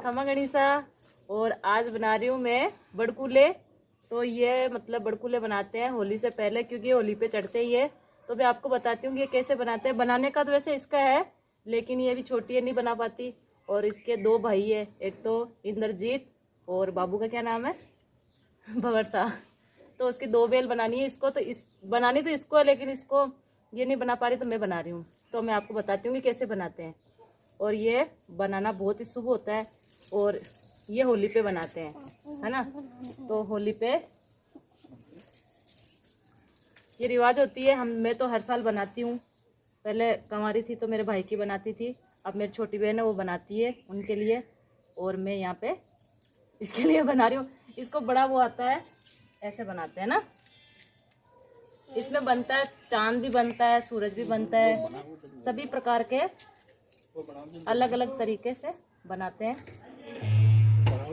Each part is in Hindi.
खमा गणिसा। और आज बना रही हूँ मैं बड़कूले। तो ये मतलब बड़कूले बनाते हैं होली से पहले, क्योंकि होली पे चढ़ते ही है। तो मैं आपको बताती हूँ कि ये कैसे बनाते हैं। बनाने का तो वैसे इसका है, लेकिन ये भी छोटी है, नहीं बना पाती। और इसके दो भाई है, एक तो इंद्रजीत और बाबू का क्या नाम है, भंवर शाह। तो उसकी दो बेल बनानी है इसको। तो इस बनानी तो इसको है, लेकिन इसको ये नहीं बना पा रही, तो मैं बना रही हूँ। तो मैं आपको बताती हूँ कि कैसे बनाते हैं। और ये बनाना बहुत ही शुभ होता है, और ये होली पे बनाते हैं, है ना। तो होली पे ये रिवाज होती है। मैं तो हर साल बनाती हूँ। पहले कंवारी थी तो मेरे भाई की बनाती थी, अब मेरी छोटी बहन है वो बनाती है उनके लिए, और मैं यहाँ पे इसके लिए बना रही हूँ। इसको बड़ा वो आता है, ऐसे बनाते हैं ना। इसमें बनता है चांद भी बनता है, सूरज भी बनता है, सभी प्रकार के अलग अलग तरीके से बनाते हैं।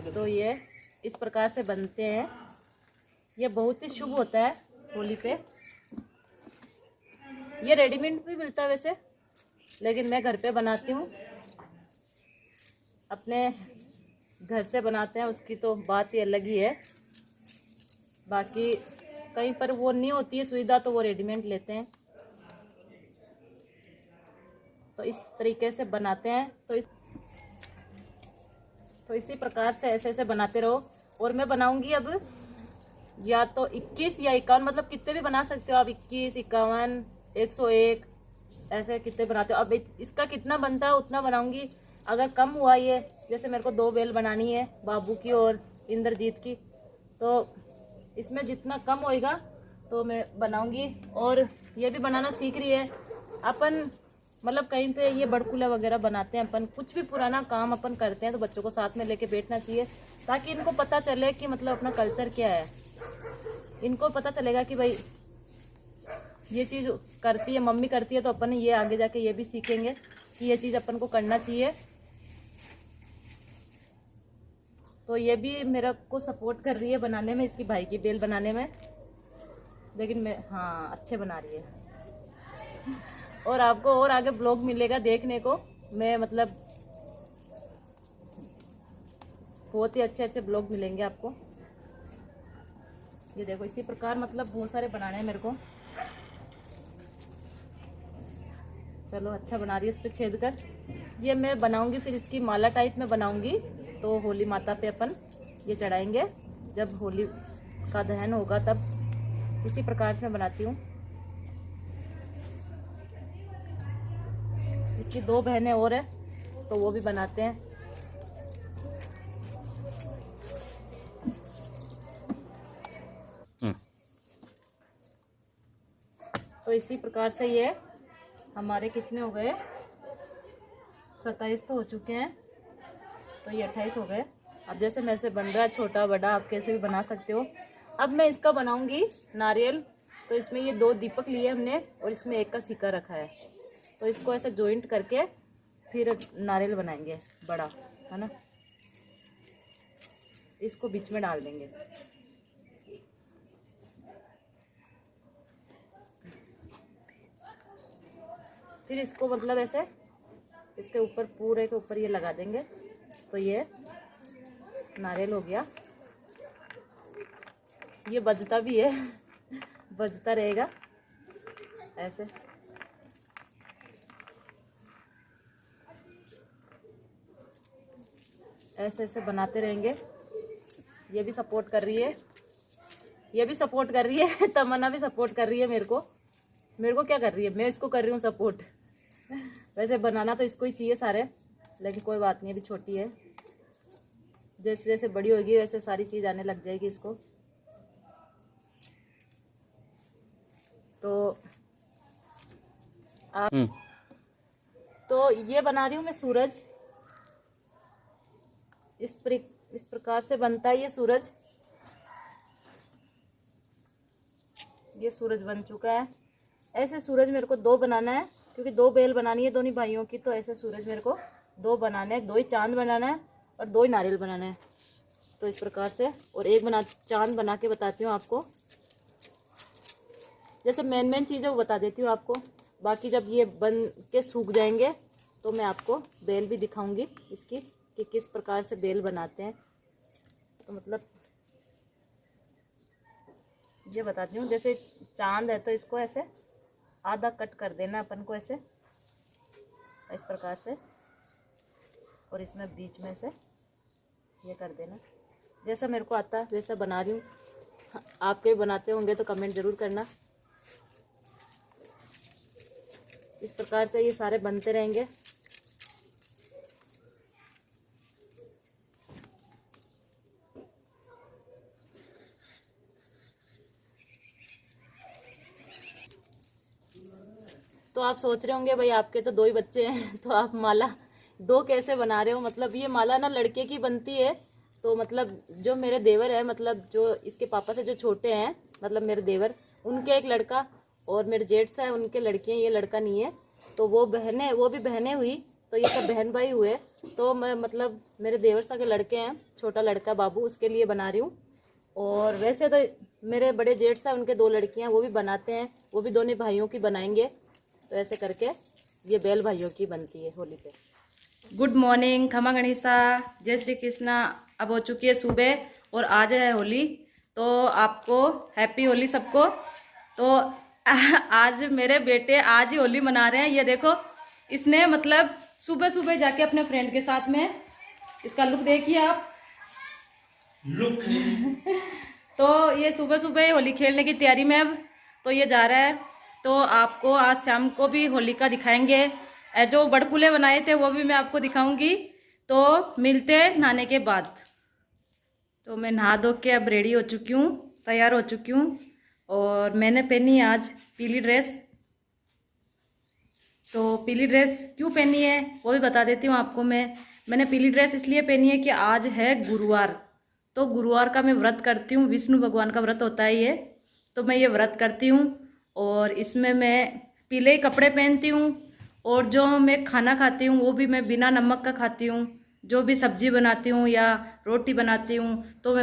तो ये इस प्रकार से बनते हैं। ये बहुत ही शुभ होता है होली पे। ये रेडीमेड भी मिलता है वैसे, लेकिन मैं घर पे बनाती हूँ। अपने घर से बनाते हैं, उसकी तो बात ही अलग ही है। बाकी कहीं पर वो नहीं होती है सुविधा, तो वो रेडीमेड लेते हैं। तो इस तरीके से बनाते हैं। तो इसी प्रकार से ऐसे ऐसे बनाते रहो। और मैं बनाऊंगी अब या तो 21 या 51, मतलब कितने भी बना सकते हो आप। 21, 51, 101 ऐसे कितने बनाते हो। अब इसका कितना बनता है उतना बनाऊंगी। अगर कम हुआ ये, जैसे मेरे को 2 बेल बनानी है बाबू की और इंद्रजीत की, तो इसमें जितना कम होएगा तो मैं बनाऊंगी। और ये भी बनाना सीख रही है अपन। मतलब कहीं पे ये बड़कूला वगैरह बनाते हैं अपन, कुछ भी पुराना काम अपन करते हैं तो बच्चों को साथ में लेके बैठना चाहिए, ताकि इनको पता चले कि मतलब अपना कल्चर क्या है। इनको पता चलेगा कि भाई ये चीज़ करती है मम्मी, करती है, तो अपन ये आगे जाके ये भी सीखेंगे कि ये चीज़ अपन को करना चाहिए। तो ये भी मेरा को सपोर्ट कर रही है बनाने में, इसकी भाई की बेल बनाने में। लेकिन मैं हाँ अच्छे बना रही है। और आपको और आगे ब्लॉग मिलेगा देखने को। मैं मतलब बहुत ही अच्छे अच्छे ब्लॉग मिलेंगे आपको। ये देखो इसी प्रकार मतलब बहुत सारे बनाने हैं मेरे को। चलो अच्छा बना रही है, इस पर छेद कर। ये मैं बनाऊंगी, फिर इसकी माला टाइप में बनाऊंगी। तो होली माता पे अपन ये चढ़ाएंगे जब होली का दहन होगा, तब इसी प्रकार से बनाती हूँ। इसकी 2 बहनें और हैं, तो वो भी बनाते हैं। तो इसी प्रकार से ये हमारे कितने हो गए, 27 तो हो चुके हैं, तो ये 28 हो गए। अब जैसे मेरे से बन रहा है, छोटा बड़ा आप कैसे भी बना सकते हो। अब मैं इसका बनाऊंगी नारियल। तो इसमें ये 2 दीपक लिए हमने, और इसमें एक का सिक्का रखा है। तो इसको ऐसे जॉइंट करके फिर नारियल बनाएंगे बड़ा, है ना। इसको बीच में डाल देंगे। फिर इसको मतलब ऐसे इसके ऊपर, पूरे के ऊपर ये लगा देंगे। तो ये नारियल हो गया। ये बजता भी है बजता रहेगा ऐसे। ऐसे ऐसे बनाते रहेंगे। ये भी सपोर्ट कर रही है, ये भी सपोर्ट कर रही है तमन्ना भी सपोर्ट कर रही है मेरे को। मेरे को क्या कर रही है, मैं इसको कर रही हूँ सपोर्ट। वैसे बनाना तो इसको ही चाहिए सारे, लेकिन कोई बात नहीं, अभी छोटी है। जैसे जैसे बड़ी होगी वैसे सारी चीज़ आने लग जाएगी इसको। तो आप तो ये बना रही हूँ मैं सूरज। इस प्रकार से बनता है ये सूरज। ये सूरज बन चुका है। ऐसे सूरज मेरे को 2 बनाना है, क्योंकि 2 बेल बनानी है दोनों भाइयों की। तो ऐसे सूरज मेरे को 2 बनाने हैं, 2 ही चांद बनाना है और 2 ही नारियल बनाना है। तो इस प्रकार से, और एक चांद बना के बताती हूँ आपको। जैसे मेन चीज़ें वो बता देती हूँ आपको। बाकी जब ये बन के सूख जाएंगे तो मैं आपको बेल भी दिखाऊंगी इसकी कि किस प्रकार से बेल बनाते हैं। तो मतलब ये बताती हूँ, जैसे चांद है तो इसको ऐसे आधा कट कर देना अपन को, ऐसे इस प्रकार से, और इसमें बीच में से ये कर देना। जैसा मेरे को आता है वैसा बना रही हूँ। आप कहीं बनाते होंगे तो कमेंट ज़रूर करना। इस प्रकार से ये सारे बनते रहेंगे। तो आप सोच रहे होंगे भाई आपके तो 2 ही बच्चे हैं तो आप माला 2 कैसे बना रहे हो। मतलब ये माला ना लड़के की बनती है। तो मतलब जो मेरे देवर है, मतलब जो इसके पापा से जो छोटे हैं, मतलब मेरे देवर, उनके एक लड़का, और मेरे जेठ से है उनके लड़के हैं, ये लड़का नहीं है। तो वो बहनें, वो भी बहनें हुई, तो ये सब बहन भाई हुए। तो मैं मतलब मेरे देवर सा के लड़के हैं, छोटा लड़का बाबू, उसके लिए बना रही हूँ। और वैसे तो मेरे बड़े जेठ सा उनके 2 लड़कियाँ, वो भी बनाते हैं, वो भी दोनों भाइयों की बनाएंगे। तो ऐसे करके ये बेल भाइयों की बनती है होली पे। गुड मॉर्निंग, खमा गणेशा, जय श्री कृष्णा। अब हो चुकी है सुबह और आज है होली। तो आपको हैप्पी होली सबको। तो आज मेरे बेटे आज ही होली मना रहे हैं। ये देखो, इसने मतलब सुबह सुबह जाके अपने फ्रेंड के साथ में, इसका लुक देखिए आप, लुक तो ये सुबह सुबह होली खेलने की तैयारी में अब तो ये जा रहा है। तो आपको आज शाम को भी होलिका दिखाएंगे। जो बड़कुले बनाए थे वो भी मैं आपको दिखाऊंगी। तो मिलते हैं नहाने के बाद। तो मैं नहा धो के अब रेडी हो चुकी हूँ, तैयार हो चुकी हूँ। और मैंने पहनी आज पीली ड्रेस। तो पीली ड्रेस क्यों पहनी है वो भी बता देती हूँ आपको। मैंने पीली ड्रेस इसलिए पहनी है कि आज है गुरुवार। तो गुरुवार का मैं व्रत करती हूँ, विष्णु भगवान का व्रत होता है ये। तो मैं ये व्रत करती हूँ और इसमें मैं पीले ही कपड़े पहनती हूँ। और जो मैं खाना खाती हूँ वो भी मैं बिना नमक का खाती हूँ। जो भी सब्जी बनाती हूँ या रोटी बनाती हूँ तो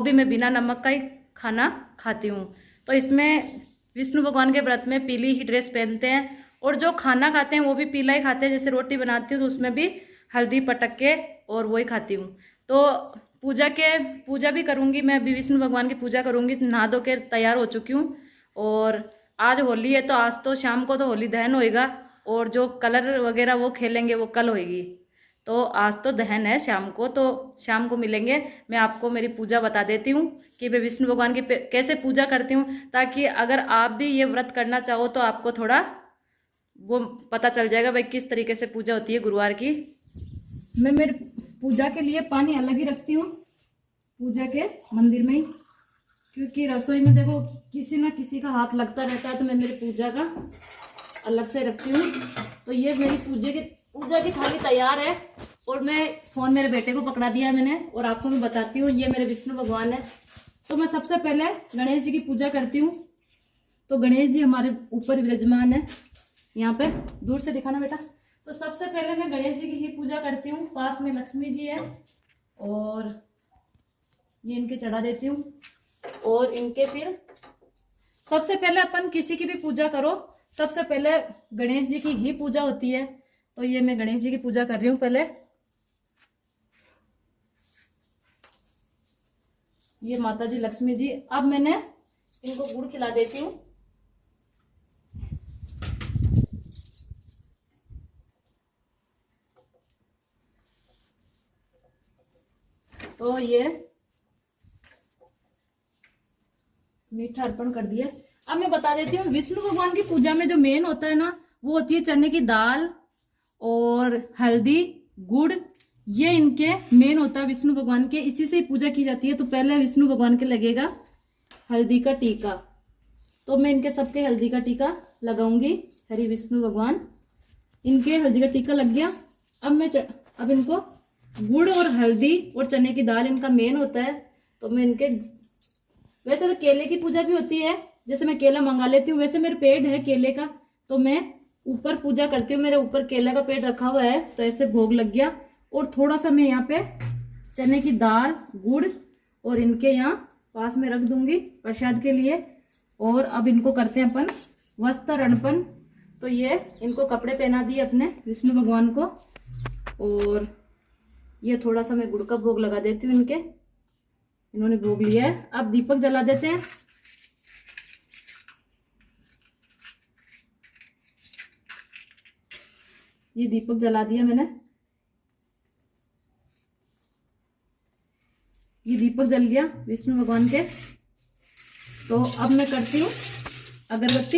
मैं बिना नमक का ही खाना खाती हूँ। तो इसमें विष्णु भगवान के व्रत में पीली ही ड्रेस पहनते हैं। और जो खाना खाते हैं वो भी पीला ही खाते हैं। जैसे रोटी बनाती हूँ तो उसमें भी हल्दी पटक के और वही खाती हूँ। तो पूजा भी करूँगी मैं, अभी विष्णु भगवान की पूजा करूँगी। नहा धो के तैयार हो चुकी हूँ। और आज होली है तो आज तो शाम को तो होली दहन होएगा। और जो कलर वगैरह वो खेलेंगे वो कल होएगी। तो आज तो दहन है शाम को, तो शाम को मिलेंगे। मैं आपको मेरी पूजा बता देती हूँ कि मैं विष्णु भगवान की कैसे पूजा करती हूँ, ताकि अगर आप भी ये व्रत करना चाहो तो आपको थोड़ा वो पता चल जाएगा भाई किस तरीके से पूजा होती है गुरुवार की। मैं मेरी पूजा के लिए पानी अलग ही रखती हूँ पूजा के मंदिर में ही, क्योंकि रसोई में देखो किसी ना किसी का हाथ लगता रहता है। तो मैं मेरी पूजा का अलग से रखती हूँ। तो ये मेरी पूजा की थाली तैयार है। और मैं फ़ोन मेरे बेटे को पकड़ा दिया है मैंने। और आपको मैं बताती हूँ, ये मेरे विष्णु भगवान है। तो मैं सबसे पहले गणेश जी की पूजा करती हूँ। तो गणेश जी हमारे ऊपर विराजमान है, यहाँ पे दूर से दिखाना बेटा। तो सबसे पहले मैं गणेश जी की ही पूजा करती हूँ। पास में लक्ष्मी जी है और ये इनके चढ़ा देती हूँ। और इनके फिर सबसे पहले अपन किसी की भी पूजा करो, सबसे पहले गणेश जी की ही पूजा होती है। तो ये मैं गणेश जी की पूजा कर रही हूँ पहले। ये माता जी लक्ष्मी जी। अब मैंने इनको गुड़ खिला देती हूँ। तो ये मीठा अर्पण कर दिया। अब मैं बता देती हूँ, विष्णु भगवान की पूजा में जो मेन होता है ना, वो होती है चने की दाल और हल्दी, गुड़। ये इनके मेन होता है विष्णु भगवान के, इसी से ही पूजा की जाती है। तो पहले विष्णु भगवान के लगेगा हल्दी का टीका। तो मैं इनके सबके हल्दी का टीका लगाऊंगी। हरि विष्णु भगवान, इनके हल्दी का टीका लग गया। अब इनको गुड़ और हल्दी और चने की दाल इनका मेन होता है। तो मैं इनके, वैसे तो केले की पूजा भी होती है, जैसे मैं केला मंगा लेती हूँ। वैसे मेरे पेड़ है केले का, तो मैं ऊपर पूजा करती हूँ। मेरे ऊपर केला का पेड़ रखा हुआ है, तो ऐसे भोग लग गया। और थोड़ा सा मैं यहाँ पे चने की दाल, गुड़ और इनके यहाँ पास में रख दूंगी प्रसाद के लिए। और अब इनको करते हैं अपन वस्त्र अर्पण। तो ये इनको कपड़े पहना दिए अपने विष्णु भगवान को। और ये थोड़ा सा मैं गुड़ का भोग लगा देती हूँ इनके। इन्होंने भोग लिया है। अब दीपक जला देते हैं। ये दीपक जला दिया मैंने। ये दीपक जल गया विष्णु भगवान के। तो अब मैं करती हूँ अगरबत्ती।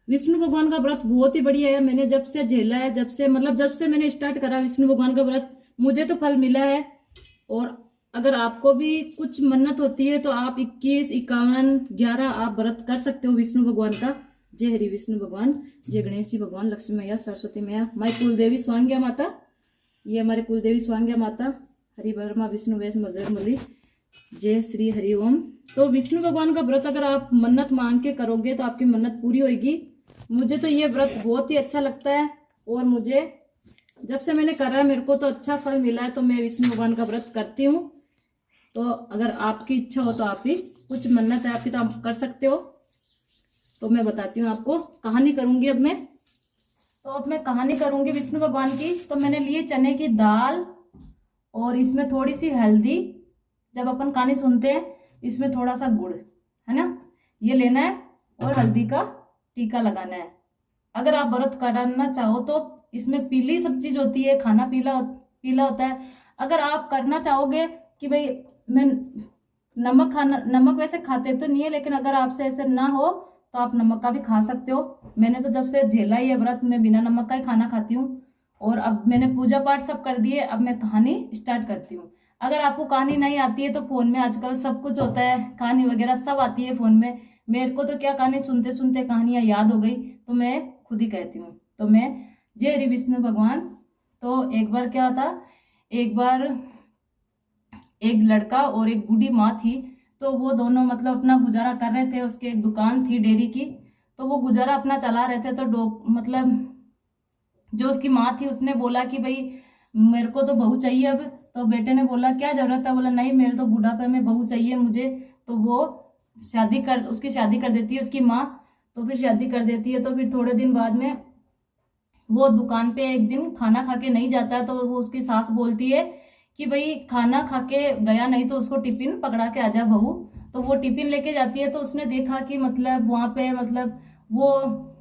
विष्णु भगवान का व्रत बहुत ही बढ़िया है। मैंने जब से झेला है, जब से मैंने स्टार्ट करा विष्णु भगवान का व्रत, मुझे तो फल मिला है। और अगर आपको भी कुछ मन्नत होती है तो आप 21, 51, 11 आप व्रत कर सकते हो विष्णु भगवान का। जय हरि विष्णु भगवान, जय गणेश जी भगवान, लक्ष्मी मैया, सरस्वती मैया, माई कुलदेवी स्वांग्या माता। ये हमारे कुलदेवी स्वांग्या माता, हरि वर्मा विष्णु वैस मजर मुली, जय श्री हरि ओम। तो विष्णु भगवान का व्रत अगर आप मन्नत मांग के करोगे तो आपकी मन्नत पूरी होगी। मुझे तो ये व्रत बहुत ही अच्छा लगता है और मुझे जब से मैंने करा है मेरे को तो अच्छा फल मिला है। तो मैं विष्णु भगवान का व्रत करती हूँ। तो अगर आपकी इच्छा हो तो आप भी, कुछ मन्नत है आपकी तो आप कर सकते हो। तो मैं बताती हूँ आपको, कहानी करूंगी अब मैं। तो अब मैं कहानी करूंगी विष्णु भगवान की। तो मैंने लिए चने की दाल और इसमें थोड़ी सी हल्दी। जब अपन कहानी सुनते हैं इसमें थोड़ा सा गुड़, है ना, ये लेना है और हल्दी का टीका लगाना है। अगर आप व्रत कराना चाहो तो इसमें पीली सब चीज होती है, खाना पीला पीला होता है। अगर आप करना चाहोगे कि भाई मैं नमक वैसे खाते तो नहीं है, लेकिन अगर आपसे ऐसे ना हो तो आप नमक का भी खा सकते हो। मैंने तो जब से झेला ही है व्रत, मैं बिना नमक का ही खाना खाती हूँ। और अब मैंने पूजा पाठ सब कर दिए, अब मैं कहानी स्टार्ट करती हूँ। अगर आपको कहानी नहीं आती है तो फोन में आजकल सब कुछ होता है, कहानी वगैरह सब आती है फोन में। मेरे को तो क्या कहानी सुनते सुनते कहानियां याद हो गई तो मैं खुद ही कहती हूँ। तो मैं, जय हरि विष्णु भगवान। तो एक बार क्या था, एक बार एक लड़का और एक बूढ़ी माँ थी। तो वो दोनों मतलब अपना गुजारा कर रहे थे। उसके एक दुकान थी डेयरी की, तो वो गुजारा अपना चला रहे थे। तो मतलब जो उसकी माँ थी उसने बोला कि भाई मेरे को तो बहू चाहिए अब। तो बेटे ने बोला क्या जरूरत है, बोला नहीं मेरे तो बुढ़ापे में बहू चाहिए मुझे। तो वो उसकी शादी कर देती है उसकी माँ। तो फिर शादी कर देती है। तो फिर थोड़े दिन बाद में वो दुकान पे एक दिन खाना खा के नहीं जाता है। तो वो उसकी सास बोलती है कि भाई खाना खा के गया नहीं तो उसको टिफिन पकड़ा के आजा बहू। तो वो टिफिन लेके जाती है। तो उसने देखा कि मतलब वहां पे मतलब वो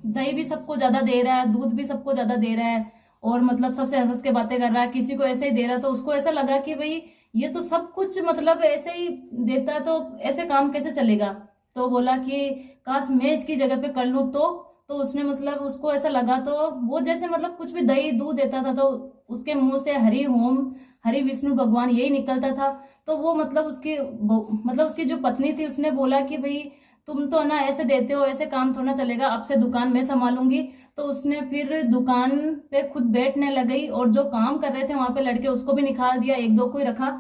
दही भी सबको ज्यादा दे रहा है, दूध भी सबको ज्यादा दे रहा है, और मतलब सबसे हंस हंस के बातें कर रहा है, किसी को ऐसे ही दे रहा है। तो उसको ऐसा लगा कि भाई ये तो सब कुछ मतलब ऐसे ही देता है, तो ऐसे काम कैसे चलेगा। तो बोला कि काश मैं इसकी जगह पे कर लूं। तो उसने मतलब उसको ऐसा लगा। तो वो जैसे मतलब कुछ भी दही दूध देता था तो उसके मुंह से हरि ओम हरि विष्णु भगवान यही निकलता था। तो वो मतलब उसकी जो पत्नी थी उसने बोला कि भाई तुम तो ना ऐसे देते हो, ऐसे काम थोड़ा चलेगा, अब से दुकान मैं संभालूंगी। तो उसने फिर दुकान पे खुद बैठने लगी और जो काम कर रहे थे वहां पे लड़के उसको भी निकाल दिया, एक दो को ही रखा।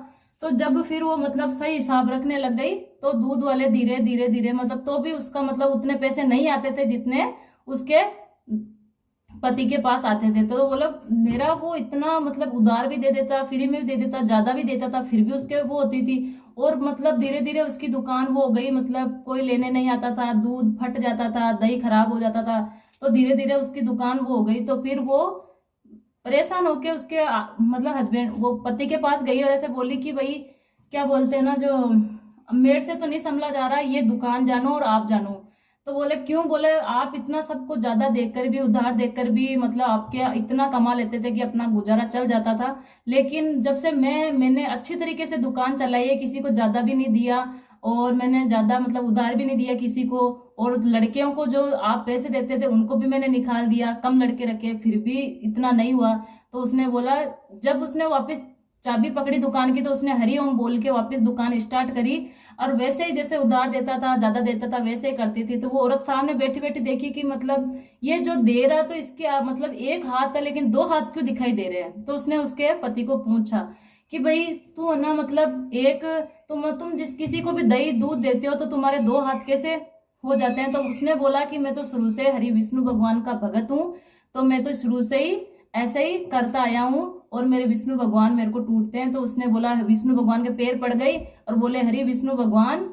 तो जब फिर वो मतलब सही हिसाब रखने लग गई तो दूध वाले धीरे धीरे धीरे मतलब तो भी उसका मतलब उतने पैसे नहीं आते थे जितने उसके पति के पास आते थे। तो बोला मेरा वो इतना मतलब उधार भी दे देता, फ्री में भी दे देता, ज्यादा भी देता था, फिर भी उसके वो होती थी। और मतलब धीरे धीरे उसकी दुकान वो हो गई, मतलब कोई लेने नहीं आता था, दूध फट जाता था, दही खराब हो जाता था। तो धीरे धीरे उसकी दुकान वो हो गई। तो फिर वो परेशान होके उसके मतलब हस्बैंड वो पति के पास गई और ऐसे बोली कि भाई क्या बोलते हैं ना, जो मेरे से तो नहीं संभला जा रहा, ये दुकान जानो और आप जानो। तो बोले क्यों, बोले आप इतना सबको ज्यादा देकर भी, उधार देकर भी मतलब आपके इतना कमा लेते थे कि अपना गुजारा चल जाता था। लेकिन जब से मैंने अच्छी तरीके से दुकान चलाई है, किसी को ज्यादा भी नहीं दिया और मैंने ज्यादा मतलब उधार भी नहीं दिया किसी को, और लड़कियों को जो आप पैसे देते थे उनको भी मैंने निकाल दिया, कम लड़के रखे, फिर भी इतना नहीं हुआ। तो उसने बोला, जब उसने वापस चाबी पकड़ी दुकान की तो उसने हरि ओम बोल के वापस दुकान स्टार्ट करी। और वैसे ही जैसे उधार देता था, ज्यादा देता था, वैसे ही करती थी। तो वो औरत सामने बैठी बैठी देखी कि मतलब ये जो दे रहा तो इसके मतलब एक हाथ है लेकिन दो हाथ क्यों दिखाई दे रहे हैं। तो उसने उसके पति को पूछा कि भाई तू ना मतलब एक तुम जिस किसी को भी दही दूध देते हो तो तुम्हारे दो हाथ कैसे हो जाते हैं। तो उसने बोला कि मैं तो शुरू से हरि विष्णु भगवान का भगत हूँ, तो मैं तो शुरू से ही ऐसे ही करता आया हूँ और मेरे विष्णु भगवान मेरे को टूटते हैं। तो उसने बोला, विष्णु भगवान के पैर पड़ गई और बोले हरि विष्णु भगवान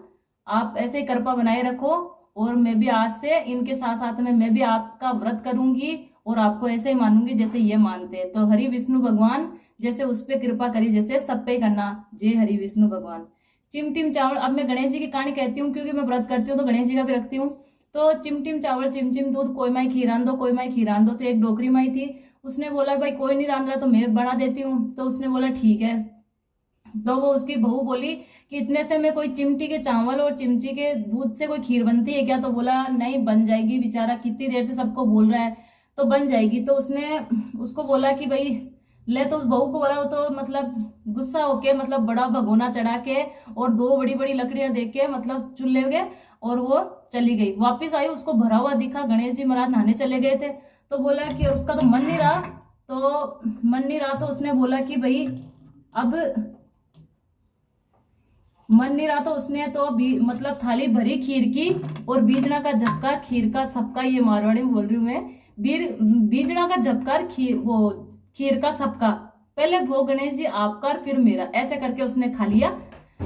आप ऐसे ही कृपा बनाए रखो और मैं भी आज से इनके साथ साथ में मैं भी आपका व्रत करूंगी और आपको ऐसे ही मानूंगी जैसे ये मानते हैं। तो हरि विष्णु भगवान जैसे उस पे कृपा करी जैसे सब पे करना। जय हरि विष्णु भगवान। चिमटिम चावल, अब मैं गणेश जी की कहानी कहती हूँ क्योंकि मैं व्रत करती हूँ तो गणेश जी का भी रखती हूँ। तो चिमटिम चावल चिमचिम दूध, कोई माई खीरान दो, कोई माई खीरान दो। तो एक डोकरी माई थी, उसने बोला भाई कोई नहीं रांध रहा तो मैं बना देती हूँ। तो उसने बोला ठीक है। तो वो उसकी बहू बोली कि इतने से में कोई चिमटी के चावल और चिमची के दूध से कोई खीर बनती है क्या? तो बोला नहीं बन जाएगी, बेचारा कितनी देर से सबको बोल रहा है तो बन जाएगी। तो उसने उसको बोला कि भाई ले, तो उस बहू को बोला, वो तो मतलब गुस्सा होके मतलब बड़ा भगोना चढ़ा के और दो बड़ी बड़ी लकड़ियां दे के मतलब चूल्हे के और वो चली गई। वापिस आई, उसको भरा हुआ दिखा, गणेश जी महाराज नहाने चले गए थे। तो बोला कि उसका तो मन नहीं रहा, तो उसने बोला कि भाई अब मन नहीं रहा, तो उसने तो मतलब थाली भरी खीर की और बीजना का झपका खीर का सबका, ये मारवाड़ी में बोल रही हूँ मैं, बीजना का झपकार खीर का सबका, पहले भोग गणेश जी आपका फिर मेरा, ऐसे करके उसने खा लिया।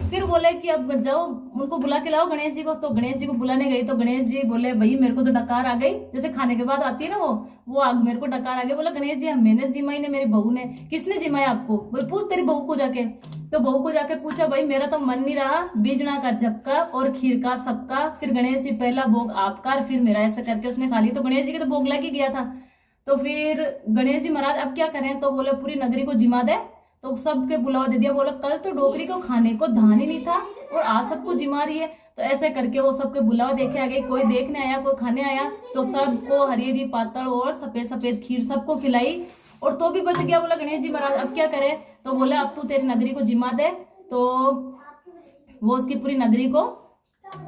फिर बोले कि अब जाओ उनको बुला के लाओ गणेश जी को। तो गणेश जी को बुलाने गई तो गणेश जी बोले भाई मेरे को तो डकार आ गई, जैसे खाने के बाद आती है ना वो आग, मेरे को डकार आ गई। बोला गणेश जी मैंने जिमाई ने, मेरी बहू ने। किसने जिमाया आपको? बोले पूछ तेरी बहू को जाके। तो बहू को जाके पूछा, भाई मेरा तो मन नहीं रहा, बीजना का झपका और खीर का सबका, फिर गणेश जी पहला भोग आपका फिर मेरा, ऐसा करके उसने खा ली। तो गणेश जी के तो भोग लग ही गया था। तो फिर गणेश जी महाराज अब क्या करें? तो बोले पूरी नगरी को जिमा दे। तो सबके बुलावा दे दिया। बोला कल तो डोकरी को खाने को धान ही नहीं था और आज सबको जिमा रही है। तो ऐसे करके वो सबके बुलावा देखे आ गए, कोई देखने आया कोई खाने आया। तो सबको हरी हरी पातल और सफेद सफेद खीर सबको खिलाई और तो भी बच गया। बोला गणेश जी महाराज अब क्या करे? तो बोले अब तू तेरी नगरी को जिमा दे। तो वो उसकी पूरी नगरी को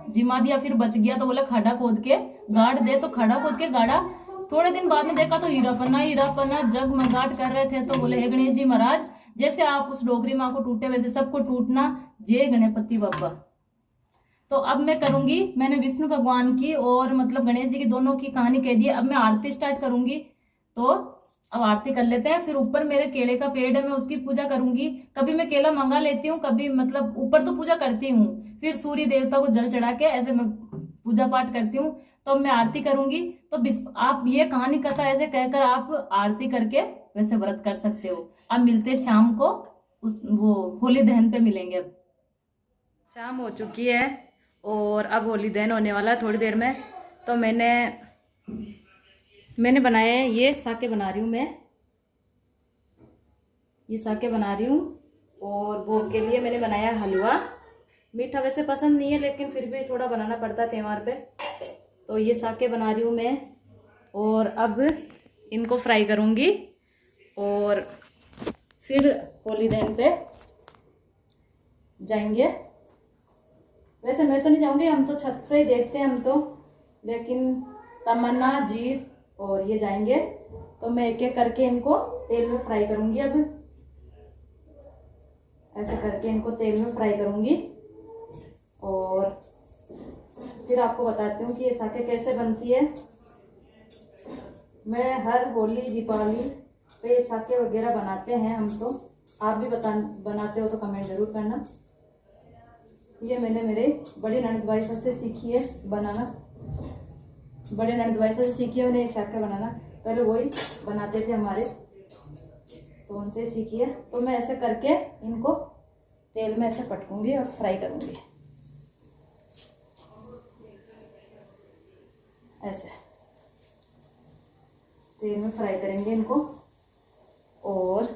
जिमा दिया, फिर बच गया। तो बोला खड्डा खोद के गाड़ दे। तो खड्डा खोद के गाड़ा। थोड़े दिन बाद में देखा तो हीरा पन्ना जगमगाट कर रहे थे। तो बोले हे गणेश जी महाराज जैसे आप उस डोकरी माँ को टूटे वैसे सबको टूटना, जय गणपति बप्पा। तो अब मैं करूंगी, मैंने विष्णु भगवान की और मतलब गणेश जी की दोनों की कहानी कह दी। अब मैं आरती स्टार्ट करूंगी। तो अब आरती कर लेते हैं। फिर ऊपर मेरे केले का पेड़ है, मैं उसकी पूजा करूंगी। कभी मैं केला मंगा लेती हूँ, कभी मतलब ऊपर तो पूजा करती हूँ, फिर सूर्य देवता को जल चढ़ा के ऐसे मैं पूजा पाठ करती हूँ। तो मैं आरती करूंगी। तो आप ये कहानी कथा ऐसे कहकर आप आरती करके वैसे व्रत कर सकते हो। अब मिलते शाम को वो होली दहन पे मिलेंगे। अब शाम हो चुकी है और अब होली दहन होने वाला है थोड़ी देर में। तो मैंने बनाया है, ये साके बना रही हूँ मैं, ये साके बना रही हूँ। और भोग के लिए मैंने बनाया हलवा। मीठा वैसे पसंद नहीं है लेकिन फिर भी थोड़ा बनाना पड़ता है त्योहार पे। तो ये साके बना रही हूँ मैं और अब इनको फ्राई करूँगी और फिर होली दहन पे जाएंगे। वैसे मैं तो नहीं जाऊंगी, हम तो छत से ही देखते हैं हम तो, लेकिन तमन्ना जीत और ये जाएंगे। तो मैं एक एक करके इनको तेल में फ्राई करूंगी। अब ऐसे करके इनको तेल में फ्राई करूंगी और फिर आपको बताती हूँ कि ये साके कैसे बनती है। मैं हर होली दीपावली पे साके वगैरह बनाते हैं हम तो, आप भी बनाते हो तो कमेंट जरूर करना। ये मैंने मेरे बड़ी ननद भाई से सीखी है बनाना, बड़े ननद भाई से सीखी है मैंने साके बनाना। पहले वही बनाते थे हमारे, तो उनसे सीखी है। तो मैं ऐसे करके इनको तेल में ऐसे पटकूंगी और फ्राई करूंगी ऐसे तेल में फ्राई करेंगे इनको। और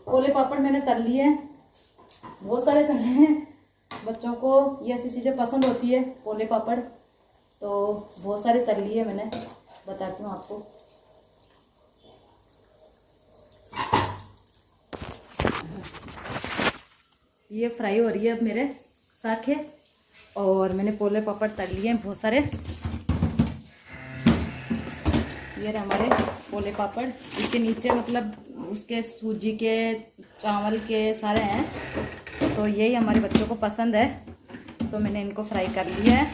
ओले पापड़ मैंने तल लिए हैं, बहुत सारे तले हैं। बच्चों को ये ऐसी चीज़ें पसंद होती है ओले पापड़, तो बहुत सारे तल लिए मैंने, बताती हूँ आपको। ये फ्राई हो रही है अब मेरे साखे और मैंने पोले पापड़ तल लिए हैं बहुत सारे। ये हमारे पोले पापड़, इसके नीचे मतलब उसके सूजी के चावल के सारे हैं। तो यही हमारे बच्चों को पसंद है, तो मैंने इनको फ्राई कर लिया है।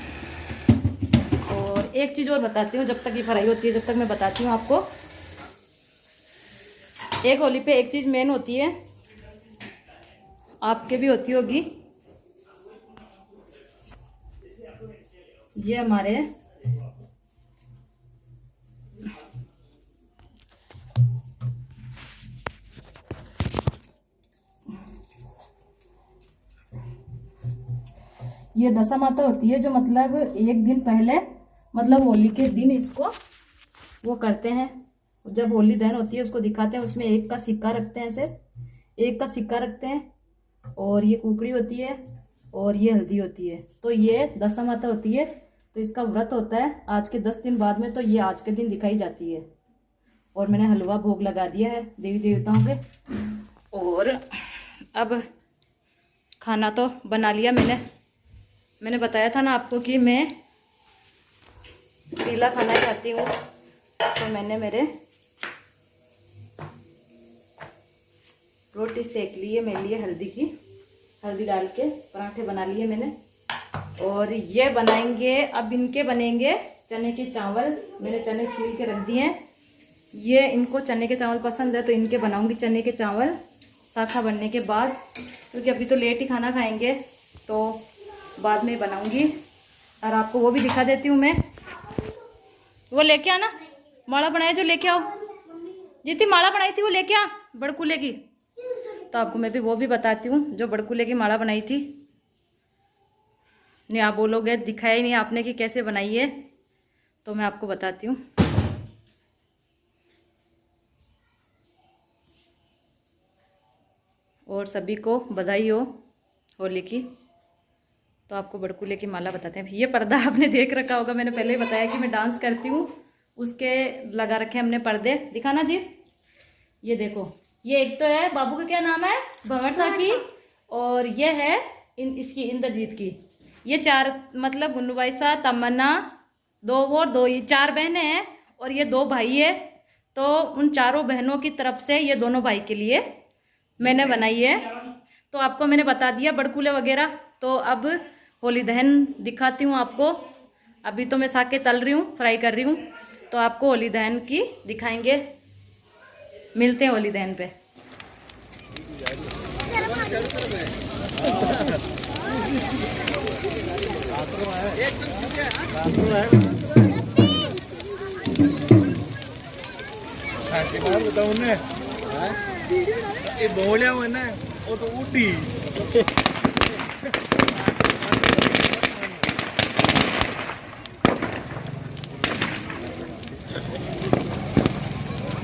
और एक चीज़ और बताती हूँ, जब तक ये फ्राई होती है जब तक मैं बताती हूँ आपको। एक होली पे एक चीज़ मेन होती है, आपके भी होती होगी, ये हमारे ये दशा माता होती है जो मतलब एक दिन पहले मतलब होली के दिन इसको वो करते हैं। जब होली दहन होती है उसको दिखाते हैं, उसमें एक का सिक्का रखते हैं, ऐसे एक का सिक्का रखते हैं, और ये कुकड़ी होती है और ये हल्दी होती है। तो ये दशा माता होती है, तो इसका व्रत होता है आज के 10 दिन बाद में, तो ये आज के दिन दिखाई जाती है। और मैंने हलवा भोग लगा दिया है देवी देवताओं के। और अब खाना तो बना लिया मैंने बताया था ना आपको कि मैं पीला खाना खाती हूँ, तो मैंने मेरे रोटी सेक ली है मेरे लिए हल्दी डाल के पराठे बना लिए मैंने। और ये बनाएंगे अब, इनके बनेंगे चने के चावल। मैंने चने छील के रख दिए हैं, ये इनको चने के चावल पसंद है तो इनके बनाऊंगी चने के चावल शाखा बनने के बाद, क्योंकि अभी तो लेट ही खाना खाएंगे तो बाद में बनाऊंगी। और आपको वो भी दिखा देती हूँ मैं, वो लेके आना माला बनाया जो लेके आओ, जितनी माला बनाई थी वो लेके आ बड़कूले की। तो आपको मैं भी वो भी बताती हूँ जो बड़कूले की माला बनाई थी। नहीं आप बोलोगे दिखाया ही नहीं आपने कि कैसे बनाई है, तो मैं आपको बताती हूँ। और सभी को बधाई हो होली की। तो आपको बड़कूले की माला बताते हैं। ये पर्दा आपने देख रखा होगा, मैंने पहले ही बताया कि मैं डांस करती हूँ, उसके लगा रखे हमने पर्दे। दिखाना जी, ये देखो, ये एक तो है बाबू का क्या नाम है भंवर सा की, और ये है इसकी इंद्रजीत की। ये 4 मतलब गुन्नूबाई सा, तमन्ना, 2 और 2 ये 4 बहनें हैं, और ये 2 भाई है। तो उन चारों बहनों की तरफ से ये दोनों भाई के लिए मैंने बनाई है। तो आपको मैंने बता दिया बड़कूले वगैरह। तो अब होली दहन दिखाती हूँ आपको। अभी तो मैं साके तल रही हूँ, फ्राई कर रही हूँ, तो आपको होली दहन की दिखाएंगे। मिलते हैं होली दहन पे। बताऊ ने ये बोलिया वो तो उठी